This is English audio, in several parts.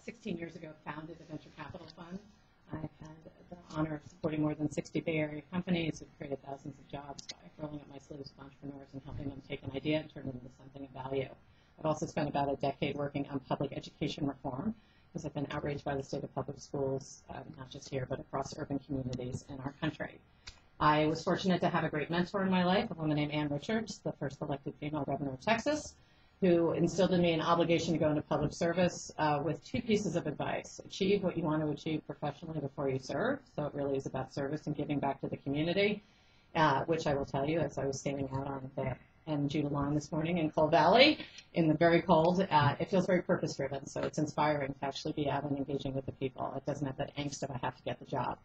16 years ago, founded a venture capital fund. I've had the honor of supporting more than 60 Bay Area companies who've created thousands of jobs by rolling up my sleeves with entrepreneurs and helping them take an idea and turn it into something of value. I've also spent about a decade working on public education reform because I've been outraged by the state of public schools, not just here, but across urban communities in our country. I was fortunate to have a great mentor in my life, a woman named Ann Richards, the first elected female governor of Texas, who instilled in me an obligation to go into public service with two pieces of advice. Achieve what you want to achieve professionally before you serve. So it really is about service and giving back to the community, which I will tell you, as I was standing out on the Judah line this morning in Coal Valley in the very cold, it feels very purpose-driven. So it's inspiring to actually be out and engaging with the people. It doesn't have that angst of I have to get the job.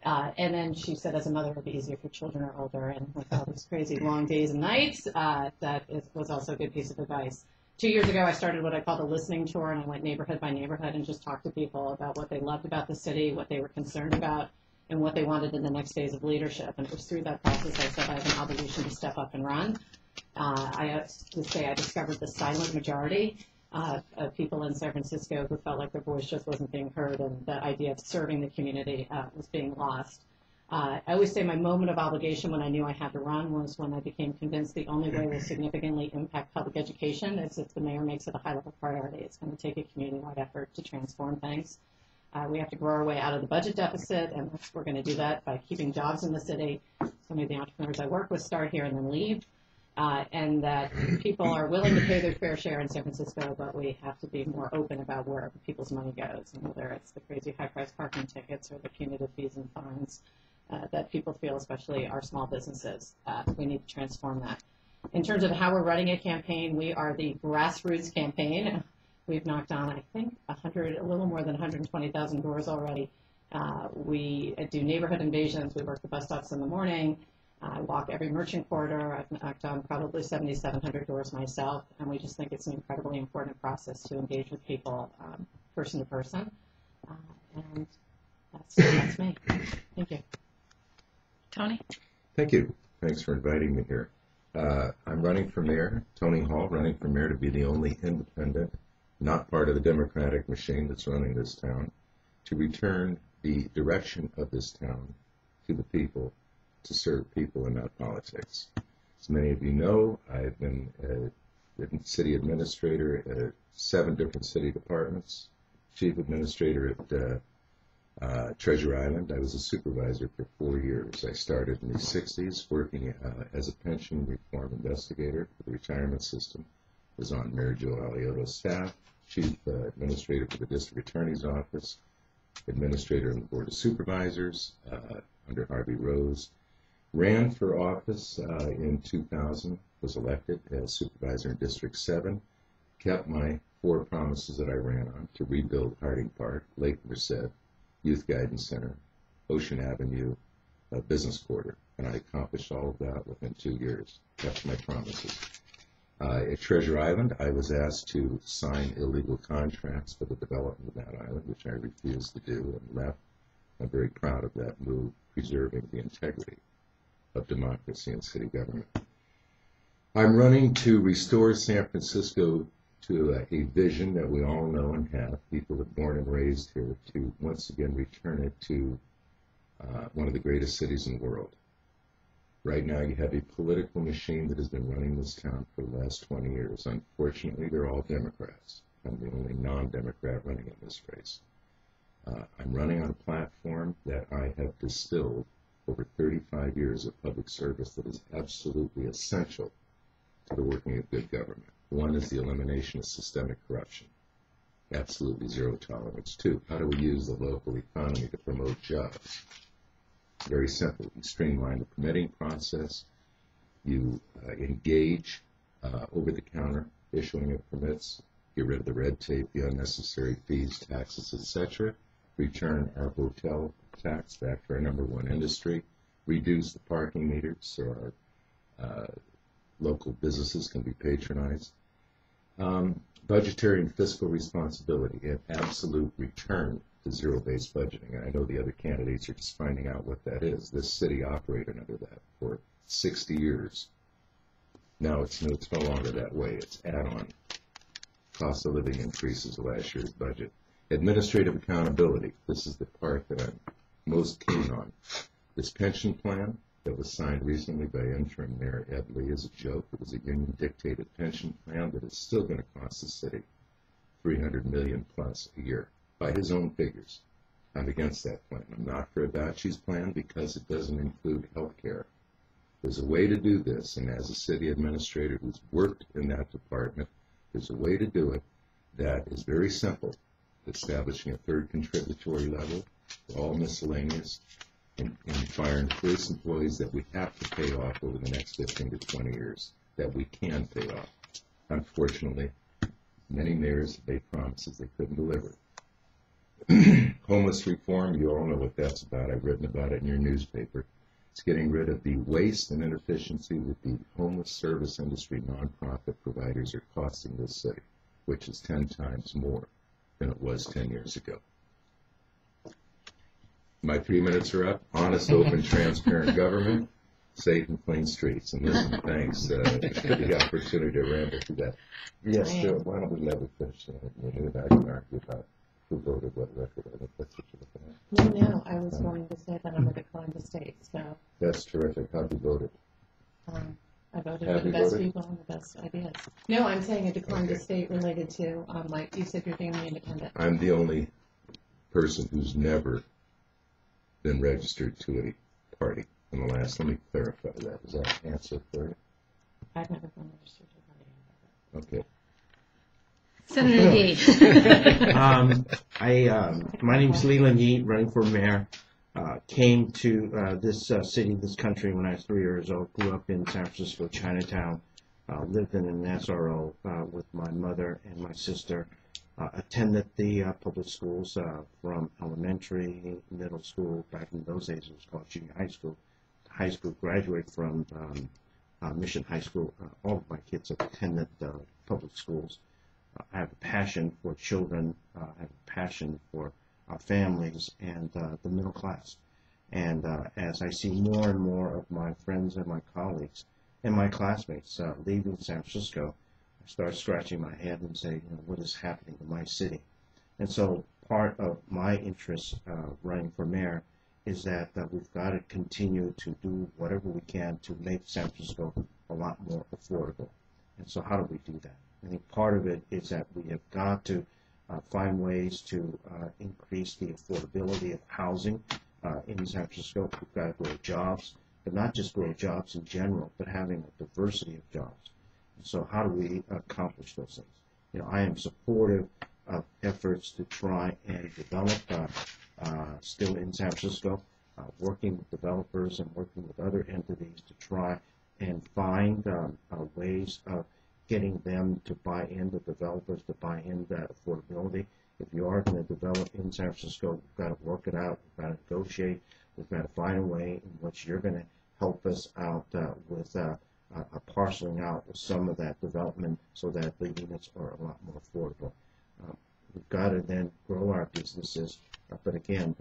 And then she said, as a mother, it would be easier if your children are older. And with all these crazy long days and nights, was also a good piece of advice. 2 years ago, I started what I called a listening tour, and I went neighborhood by neighborhood and just talked to people about what they loved about the city, what they were concerned about, and what they wanted in the next phase of leadership. And it was through that process I said I have an obligation to step up and run. I have to say I discovered the silent majority of people in San Francisco who felt like their voice just wasn't being heard, and the idea of serving the community was being lost. I always say my moment of obligation when I knew I had to run was when I became convinced the only way to significantly impact public education is if the mayor makes it a high-level priority. It's going to take a community-wide effort to transform things. We have to grow our way out of the budget deficit, and we're going to do that by keeping jobs in the city. So many of the entrepreneurs I work with start here and then leave. And that people are willing to pay their fair share in San Francisco, but we have to be more open about where people's money goes, and whether it's the crazy high-priced parking tickets or the punitive fees and fines that people feel, especially our small businesses. We need to transform that. In terms of how we're running a campaign, we are the grassroots campaign. We've knocked on, I think, a little more than 120,000 doors already. We do neighborhood invasions. We work the bus stops in the morning. I walk every merchant corridor. I've knocked on probably 7,700 doors myself, and we just think it's an incredibly important process to engage with people person to person. And that's me. Thank you. Tony? Thank you. Thanks for inviting me here. I'm running for mayor, Tony Hall, running for mayor to be the only independent, not part of the Democratic machine that's running this town, to return the direction of this town to the people, to serve people and not politics. As many of you know, I've been a city administrator at 7 different city departments, chief administrator at Treasure Island. I was a supervisor for 4 years. I started in the 60s working as a pension reform investigator for the retirement system. Was on Mayor Joe Aliotto's staff, chief administrator for the district attorney's office, administrator on the board of supervisors under Harvey Rose. Ran for office in 2000, was elected as supervisor in District 7, kept my 4 promises that I ran on to rebuild Harding Park, Lake Merced, Youth Guidance Center, Ocean Avenue, Business Quarter, and I accomplished all of that within 2 years, kept my promises. At Treasure Island, I was asked to sign illegal contracts for the development of that island, which I refused to do and left. I'm very proud of that move, preserving the integrity of democracy and city government. I'm running to restore San Francisco to a vision that we all know and have, people that are born and raised here, to once again return it to one of the greatest cities in the world. Right now you have a political machine that has been running this town for the last 20 years. Unfortunately, they're all Democrats. I'm the only non-Democrat running in this race. I'm running on a platform that I have distilled over 35 years of public service that is absolutely essential to the working of good government. One is the elimination of systemic corruption. Absolutely zero tolerance. 2, how do we use the local economy to promote jobs? Very simple. You streamline the permitting process. You engage over-the-counter issuing of permits. Get rid of the red tape, the unnecessary fees, taxes, etc. Return our hotel tax back to our #1 industry. Reduce the parking meters so our local businesses can be patronized. Budgetary and fiscal responsibility, an absolute return to zero-based budgeting. And I know the other candidates are just finding out what that is. This city operated under that for 60 years. Now it's no longer that way. It's add-on. Cost of living increases last year's budget. Administrative accountability. This is the part that I'm most keen on. This pension plan that was signed recently by interim Mayor Ed Lee is a joke. It was a union-dictated pension plan that is still going to cost the city $300 million plus a year by his own figures. I'm against that plan. I'm not for Adachi's plan because it doesn't include health care. There's a way to do this, and as a city administrator who's worked in that department, there's a way to do it that is very simple, establishing a third contributory level for all miscellaneous and fire and police employees that we have to pay off over the next 15 to 20 years, that we can pay off. Unfortunately, many mayors made promises they couldn't deliver. Homeless reform, you all know what that's about. I've written about it in your newspaper. It's getting rid of the waste and inefficiency that the homeless service industry nonprofit providers are costing this city, which is 10 times more than it was 10 years ago. My 3 minutes are up. Honest, open, transparent government, safe and clean streets. And listen, thanks for the opportunity to ramble through that. Yes, sure. Why don't we let it finish? I can argue about who voted what record. I think that's what you're looking at. No, I was going to say that I'm a decline to state, so That's terrific. How'd you voted? I voted Have for the you best voted? people and the best ideas. No, I'm saying a decline to Okay. state related to, like you said, you're the only independent. I'm the only person who's never been registered to a party in the last. Let me clarify that. Is that an answer for you? I've never been registered to a party. Okay. Senator Gage. My name is Leland Yeat, running for mayor. Came to this city, this country when I was 3 years old. Grew up in San Francisco, Chinatown. Lived in an SRO with my mother and my sister. Attended the public schools from elementary, middle school. Back in those days, it was called junior high school. High school. Graduate from Mission High School. All of my kids have attended public schools. I have a passion for children. I have a passion for our families and the middle class. And as I see more and more of my friends and my colleagues and my classmates leaving San Francisco, I start scratching my head and say, what is happening in my city? And so part of my interest running for mayor is that we've got to continue to do whatever we can to make San Francisco a lot more affordable. And so how do we do that? I think part of it is that we have got to find ways to increase the affordability of housing in San Francisco. We've got to grow jobs, but not just grow jobs in general, but having a diversity of jobs. And so how do we accomplish those things? I am supportive of efforts to try and develop still in San Francisco, working with developers and working with other entities to try and find ways of getting them to buy in, the developers to buy in that affordability. If you are going to develop in San Francisco, we've got to work it out, we've got to negotiate, we've got to find a way in which you're going to help us out with parceling out some of that development so that the units are a lot more affordable. We've got to then grow our businesses, but again,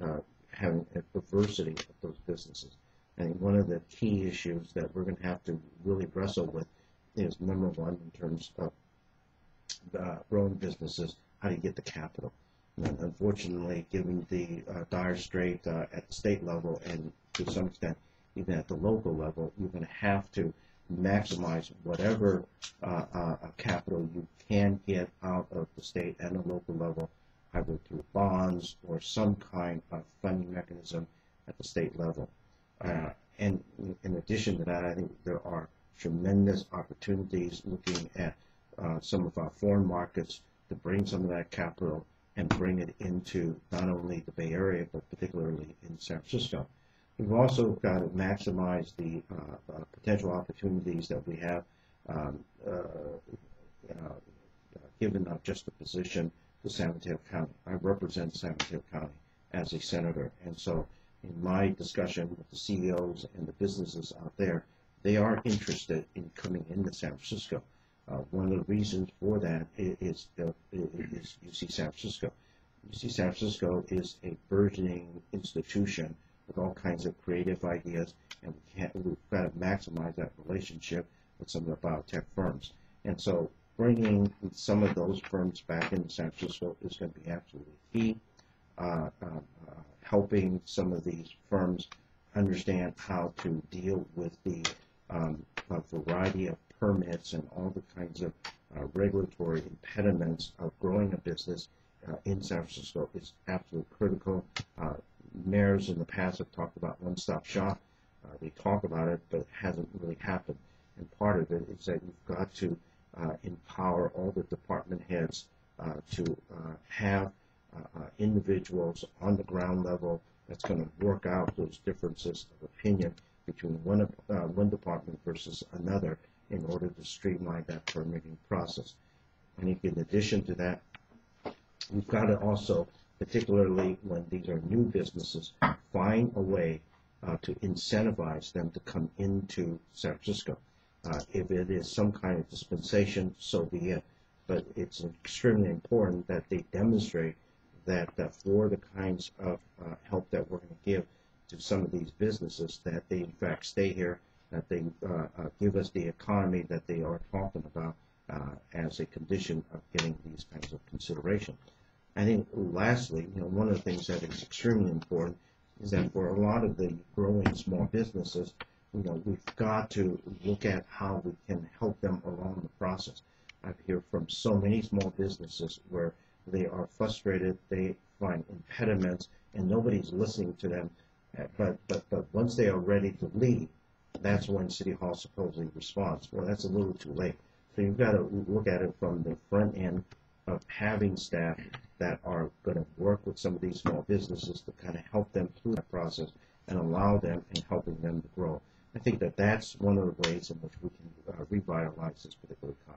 having a diversity of those businesses. I think one of the key issues that we're going to have to really wrestle with is, number one, in terms of growing businesses, how do you get the capital? And unfortunately, given the dire strait at the state level and to some extent even at the local level, you're going to have to maximize whatever capital you can get out of the state and the local level, either through bonds or some kind of funding mechanism at the state level. And in addition to that, I think there are tremendous opportunities looking at some of our foreign markets to bring some of that capital and bring it into not only the Bay Area, but particularly in San Francisco. We've also got to maximize the potential opportunities that we have given just the position to San Mateo County. I represent San Mateo County as a senator, and so in my discussion with the CEOs and the businesses out there, they are interested in coming into San Francisco. One of the reasons for that is UC San Francisco. UC San Francisco is a burgeoning institution with all kinds of creative ideas, and we've got to maximize that relationship with some of the biotech firms. And so bringing some of those firms back into San Francisco is going to be absolutely key. Helping some of these firms understand how to deal with the variety of permits and all the kinds of regulatory impediments of growing a business in San Francisco is absolutely critical. Mayors in the past have talked about one-stop shop. They talk about it, but it hasn't really happened. And part of it is that you've got to empower all the department heads to have individuals on the ground level that's going to work out those differences of opinion between one department versus another in order to streamline that permitting process. I think in addition to that, we've got to also, particularly when these are new businesses, find a way to incentivize them to come into San Francisco. If it is some kind of dispensation, so be it. But it's extremely important that they demonstrate that for the kinds of help that we're going to give to some of these businesses, that they in fact stay here, that they give us the economy that they are talking about as a condition of getting these kinds of consideration. I think lastly, one of the things that is extremely important is that for a lot of the growing small businesses, we've got to look at how we can help them along the process. I've heard from so many small businesses where they are frustrated, they find impediments, and nobody's listening to them. But once they are ready to leave, that's when City Hall supposedly responds. Well, that's a little too late. So you've got to look at it from the front end of having staff that are going to work with some of these small businesses to kind of help them through that process and allow them and helping them to grow. I think that that's one of the ways in which we can revitalize this particular economy.